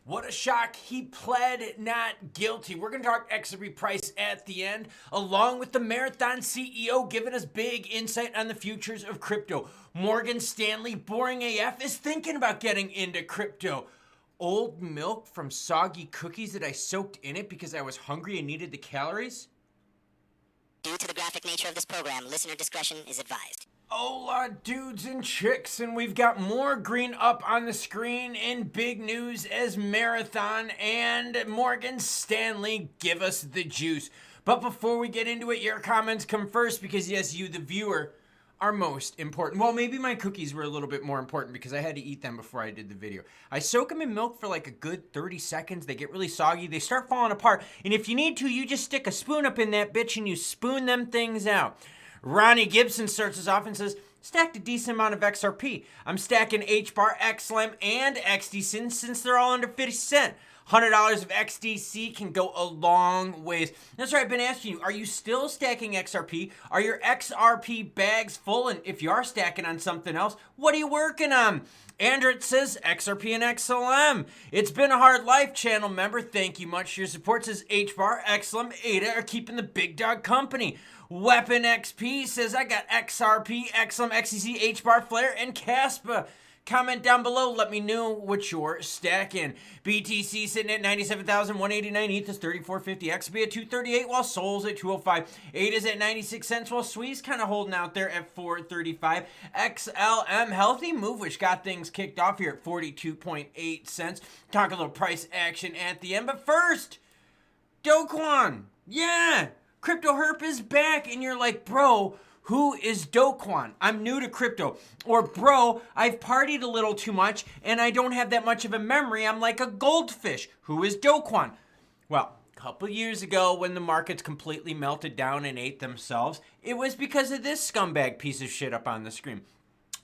What a shock. He pled not guilty. We're going to talk XRP price at the end, along with the Marathon CEO giving us big insight on the futures of crypto. Morgan Stanley, boring AF, is thinking about getting into crypto. Old milk from soggy cookies that I soaked in it because I was hungry and needed the calories. Due to the graphic nature of this program, listener discretion is advised. Hola dudes and chicks, and we've got more green up on the screen in big news as Marathon and Morgan Stanley give us the juice. But before we get into it, your comments come first because yes, you the viewer are most important. Well, maybe my cookies were a little bit more important because I had to eat them before I did the video. I soak them in milk for like a good 30 seconds. They get really soggy. They start falling apart. And if you need to, you just stick a spoon up in that bitch and you spoon them things out. Ronnie Gibson starts us off and says, stacked a decent amount of XRP. I'm stacking HBAR, XLM, and XDC since they're all under 50 cents. $100 of XDC can go a long ways. That's right, I've been asking you, are you still stacking XRP? Are your XRP bags full? And if you are stacking on something else, what are you working on? Andret says XRP and XLM. It's been a hard life, channel member. Thank you much for your support. Says HBAR, XLM, ADA are keeping the big dog company. Weapon XP says I got XRP, XLM, XCC, HBAR, Flare, and Caspa. Comment down below. Let me know what you're stacking. BTC sitting at 97,189. ETH is 34.50. XRP at 238 while Sol's at 205. ADA is at 96 cents while Swee's kind of holding out there at 435. XLM healthy move which got things kicked off here at 42.8 cents. Talk a little price action at the end. But first, Kwon. Yeah. Crypto Herp is back. And you're like, bro, who is Kwon? I'm new to crypto. Or, bro, I've partied a little too much and I don't have that much of a memory. I'm like a goldfish. Who is Kwon? Well, a couple years ago when the markets completely melted down and ate themselves, it was because of this scumbag piece of shit up on the screen.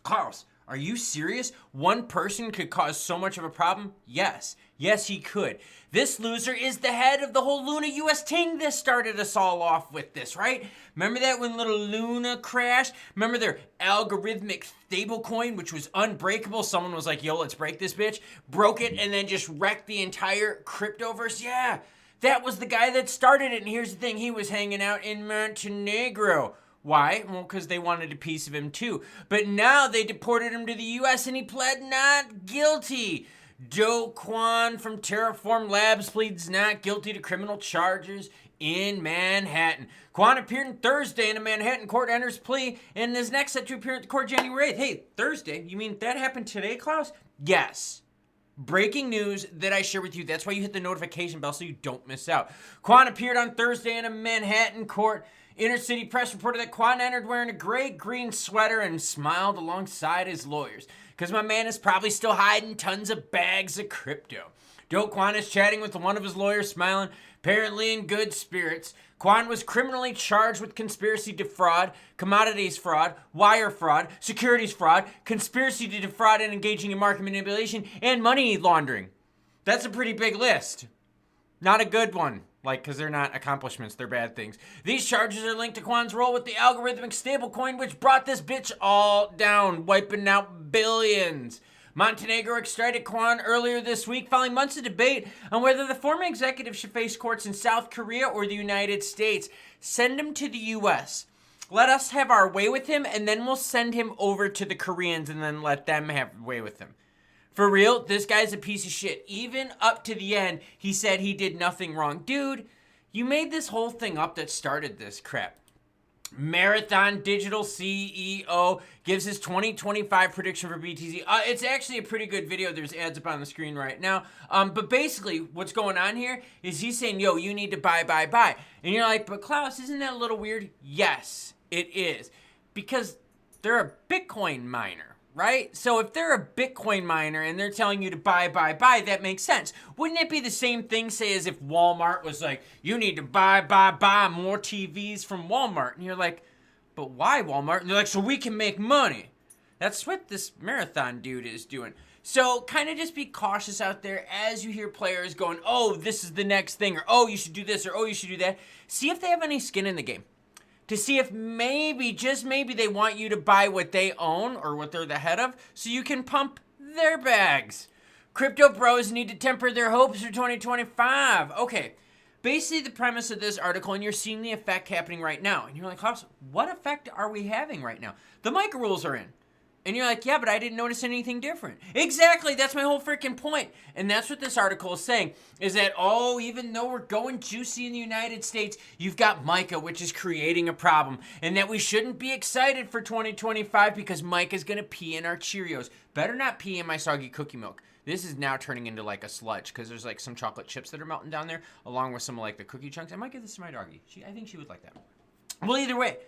Carlos, are you serious? One person could cause so much of a problem? Yes. Yes, he could. This loser is the head of the whole Luna US ting that started us all off with this, right? Remember that when little Luna crashed? Remember their algorithmic stablecoin, which was unbreakable? Someone was like, yo, let's break this bitch. Broke it and then just wrecked the entire cryptoverse? Yeah, that was the guy that started it. And here's the thing, he was hanging out in Montenegro. Why? Well, because they wanted a piece of him too. But now they deported him to the US and he pled not guilty. Kwon from Terraform Labs pleads not guilty to criminal charges in Manhattan. Kwon appeared on Thursday in a Manhattan court, enters plea, and is next set to appear at the court January 8th. Hey, Thursday? You mean that happened today, Klaus? Yes. Breaking news that I share with you. That's why you hit the notification bell so you don't miss out. Kwon appeared on Thursday in a Manhattan court. Inner City Press reported that Kwon entered wearing a gray green sweater and smiled alongside his lawyers. Because my man is probably still hiding tons of bags of crypto. Kwon is chatting with one of his lawyers, smiling, apparently in good spirits. Kwon was criminally charged with conspiracy to defraud, commodities fraud, wire fraud, securities fraud, conspiracy to defraud and engaging in market manipulation, and money laundering. That's a pretty big list. Not a good one. Because they're not accomplishments, they're bad things. These charges are linked to Kwon's role with the algorithmic stablecoin, which brought this bitch all down, wiping out billions. Montenegro extradited Kwon earlier this week, following months of debate on whether the former executive should face courts in South Korea or the United States. Send him to the U.S. Let us have our way with him, and then we'll send him over to the Koreans and then let them have way with him. For real, this guy's a piece of shit. Even up to the end, he said he did nothing wrong. Dude, you made this whole thing up that started this crap. Marathon Digital CEO gives his 2025 prediction for BTC. It's actually a pretty good video. There's ads up on the screen right now. But basically, what's going on here is he's saying, yo, you need to buy. And you're like, but Klaus, isn't that a little weird? Yes, it is. Because they're a Bitcoin miner. Right? So if they're a Bitcoin miner and they're telling you to buy, that makes sense. Wouldn't it be the same thing, say, as if Walmart was like, you need to buy more TVs from Walmart? And you're like, but why Walmart? And they're like, so we can make money. That's what this Marathon dude is doing. So kind of just be cautious out there as you hear players going, oh, this is the next thing, or oh, you should do this, or oh, you should do that. See if they have any skin in the game. To see if maybe, just maybe, they want you to buy what they own or what they're the head of so you can pump their bags. Crypto bros need to temper their hopes for 2025. Okay, basically the premise of this article, and you're seeing the effect happening right now. And you're like, Klaus, what effect are we having right now? The micro rules are in. And you're like, yeah, but I didn't notice anything different. Exactly, that's my whole freaking point. And that's what this article is saying, is that, oh, even though we're going juicy in the United States, you've got MICA, which is creating a problem. And that we shouldn't be excited for 2025 because MICA is going to pee in our Cheerios. Better not pee in my soggy cookie milk. This is now turning into like a sludge because there's like some chocolate chips that are melting down there, along with some of like the cookie chunks. I might give this to my doggy. I think she would like that. Well, either way,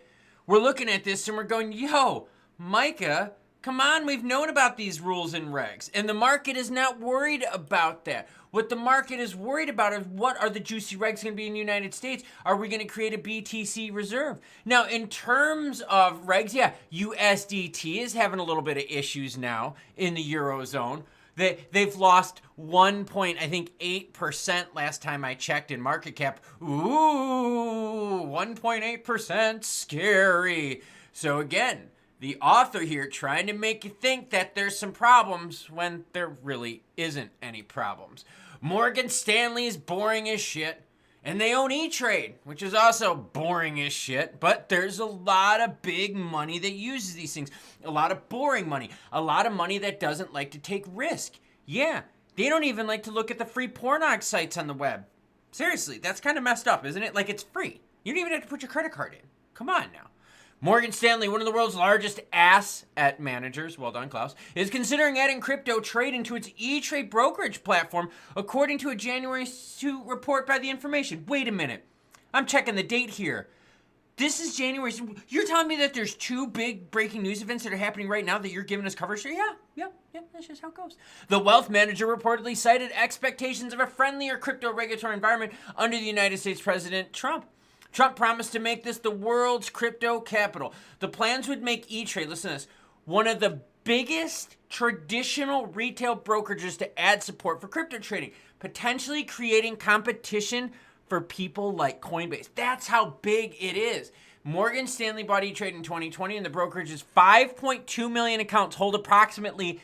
we're looking at this and we're going, yo, MICA, come on, we've known about these rules and regs, and the market is not worried about that. What the market is worried about is what are the juicy regs going to be in the United States? Are we going to create a BTC reserve? Now, in terms of regs, yeah, USDT is having a little bit of issues now in the Eurozone. They've lost 1.8% last time I checked in market cap. Ooh, 1.8%, scary. So again, the author here trying to make you think that there's some problems when there really isn't any problems. Morgan Stanley is boring as shit, and they own E-Trade, which is also boring as shit, but there's a lot of big money that uses these things. A lot of boring money. A lot of money that doesn't like to take risk. Yeah, they don't even like to look at the free pornog sites on the web. Seriously, that's kind of messed up, isn't it? Like, it's free. You don't even have to put your credit card in. Come on now. Morgan Stanley, one of the world's largest asset managers, well done, Klaus, is considering adding crypto trading to its E-Trade brokerage platform, according to a January 2 report by The Information. Wait a minute. I'm checking the date here. This is January. You're telling me that there's two big breaking news events that are happening right now that you're giving us coverage for? Yeah, that's just how it goes. The wealth manager reportedly cited expectations of a friendlier crypto regulatory environment under the United States President Trump. Trump promised to make this the world's crypto capital. The plans would make E-Trade, listen to this, one of the biggest traditional retail brokerages to add support for crypto trading, potentially creating competition for people like Coinbase. That's how big it is. Morgan Stanley bought E-Trade in 2020, and the brokerage's 5.2 million accounts hold approximately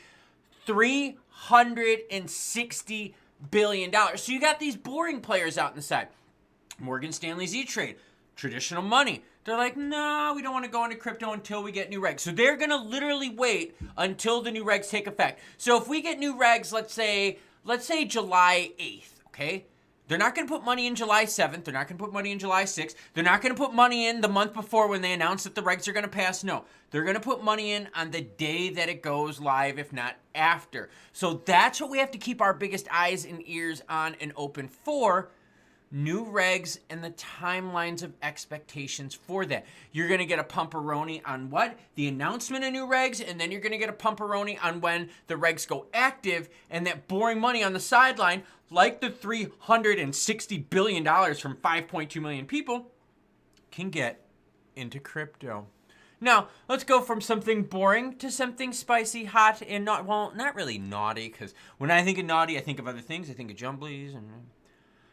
$360 billion. So you got these boring players out in the side. Morgan Stanley's E-Trade, traditional money. They're like, no, we don't want to go into crypto until we get new regs. So they're going to literally wait until the new regs take effect. So if we get new regs, let's say July 8th, okay? They're not going to put money in July 7th. They're not going to put money in July 6th. They're not going to put money in the month before when they announce that the regs are going to pass. No, they're going to put money in on the day that it goes live, if not after. So that's what we have to keep our biggest eyes and ears on and open for. New regs and the timelines of expectations for that. You're going to get a pumperoni on what? The announcement of new regs, and then you're going to get a pumperoni on when the regs go active, and that boring money on the sideline, like the $360 billion from 5.2 million people, can get into crypto. Now, let's go from something boring to something spicy, hot, and not really naughty, because when I think of naughty, I think of other things. I think of jumblies and...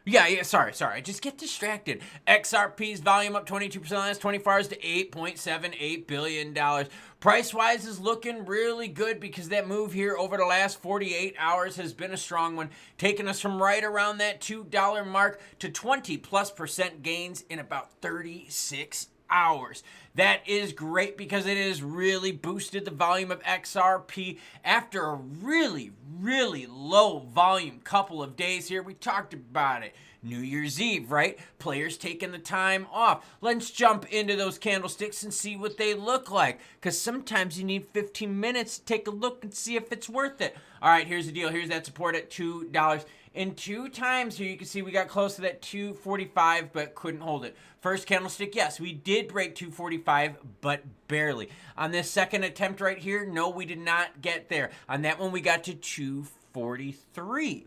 Yeah, sorry. I just get distracted. XRP's volume up 22% last 24 hours to $8.78 billion. Price-wise is looking really good because that move here over the last 48 hours has been a strong one, taking us from right around that $2 mark to 20+% gains in about 36 hours. That is great because it has really boosted the volume of XRP after a really low volume couple of days here. We talked about it. New Year's Eve, right? Players taking the time off. Let's jump into those candlesticks and see what they look like, because sometimes you need 15 minutes to take a look and see if it's worth it. All right, here's the deal. Here's that support at $2. In 2 times here, you can see we got close to that 245, but couldn't hold it. First candlestick, yes, we did break 245, but barely. On this second attempt right here, no, we did not get there. On that one, we got to 243.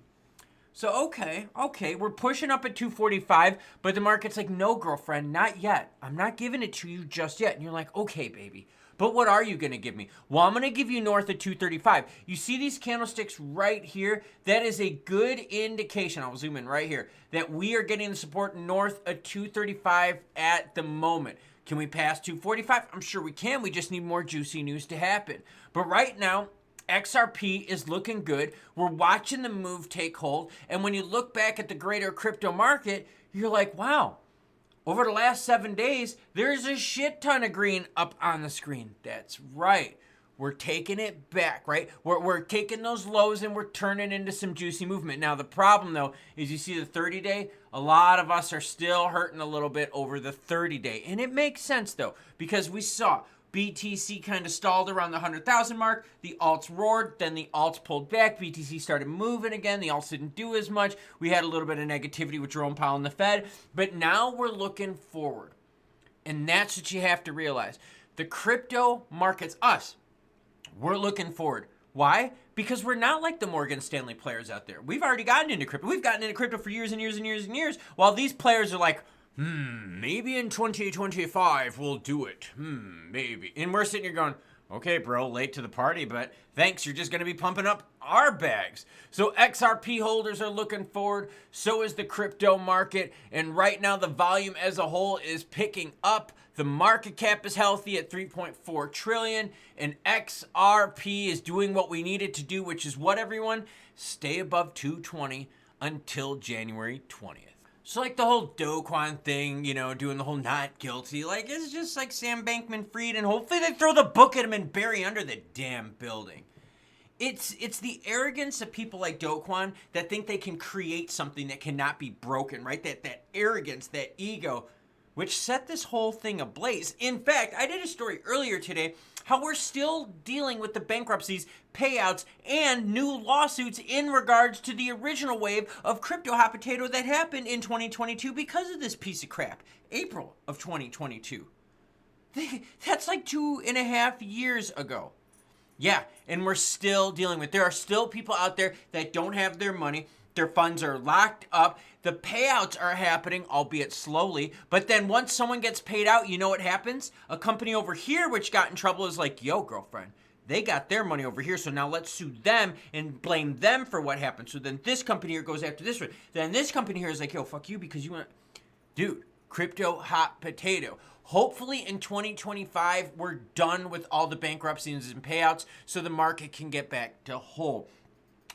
So, okay, we're pushing up at 245, but the market's like, no, girlfriend, not yet. I'm not giving it to you just yet. And you're like, okay, baby. But what are you going to give me? Well, I'm going to give you north of 235. You see these candlesticks right here? That is a good indication. I'll zoom in right here. That we are getting the support north of 235 at the moment. Can we pass 245? I'm sure we can. We just need more juicy news to happen. But right now, XRP is looking good. We're watching the move take hold. And when you look back at the greater crypto market, you're like, wow, over the last 7 days, there's a shit ton of green up on the screen. That's right. We're taking it back, right? We're taking those lows and we're turning into some juicy movement. Now, the problem, though, is you see the 30-day, a lot of us are still hurting a little bit over the 30-day. And it makes sense, though, because we saw BTC kind of stalled around the 100,000 mark. The alts roared, then the alts pulled back. BTC started moving again. The alts didn't do as much. We had a little bit of negativity with Jerome Powell and the Fed. But now we're looking forward. And that's what you have to realize. The crypto markets, us, we're looking forward. Why? Because we're not like the Morgan Stanley players out there. We've already gotten into crypto. We've gotten into crypto for years and years and years and years, while these players are like, maybe in 2025 we'll do it. Maybe. And we're sitting here going, okay, bro, late to the party, but thanks. You're just going to be pumping up our bags. So XRP holders are looking forward. So is the crypto market. And right now the volume as a whole is picking up. The market cap is healthy at 3.4 trillion. And XRP is doing what we need it to do, which is what, everyone? Stay above 220 until January 20th. So like the whole Kwon thing, you know, doing the whole not guilty, like it's just like Sam Bankman-Fried, and hopefully they throw the book at him and bury under the damn building. It's the arrogance of people like Kwon that think they can create something that cannot be broken, right? That arrogance, that ego, which set this whole thing ablaze. In fact, I did a story earlier today how we're still dealing with the bankruptcies, payouts, and new lawsuits in regards to the original wave of crypto hot potato that happened in 2022 because of this piece of crap. April of 2022. That's like 2.5 years ago. Yeah, and we're still dealing with it. There are still people out there that don't have their money. Their funds are locked up. The payouts are happening, albeit slowly. But then once someone gets paid out, you know what happens? A company over here which got in trouble is like, yo, girlfriend, they got their money over here, so now let's sue them and blame them for what happened. So then this company here goes after this one. Then this company here is like, yo, fuck you because you want... Dude, crypto hot potato. Hopefully in 2025, we're done with all the bankruptcies and payouts so the market can get back to whole.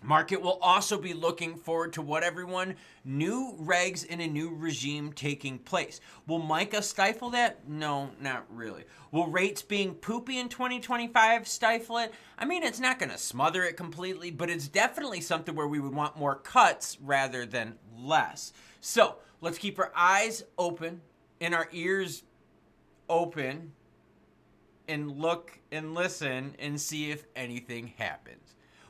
Market will also be looking forward to what, everyone? New regs and a new regime taking place. Will MICA stifle that? No, not really. Will rates being poopy in 2025 stifle it? I mean, it's not going to smother it completely, but it's definitely something where we would want more cuts rather than less. So let's keep our eyes open and our ears open and look and listen and see if anything happens.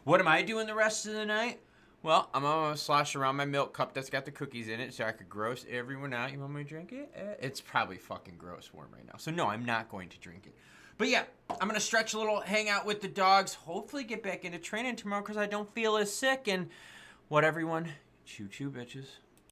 What am I doing the rest of the night? Well, I'm going to slosh around my milk cup that's got the cookies in it so I could gross everyone out. You want me to drink it? It's probably fucking gross warm right now. So no, I'm not going to drink it. But yeah, I'm going to stretch a little, hang out with the dogs, hopefully get back into training tomorrow because I don't feel as sick. And what, everyone? Choo-choo, bitches.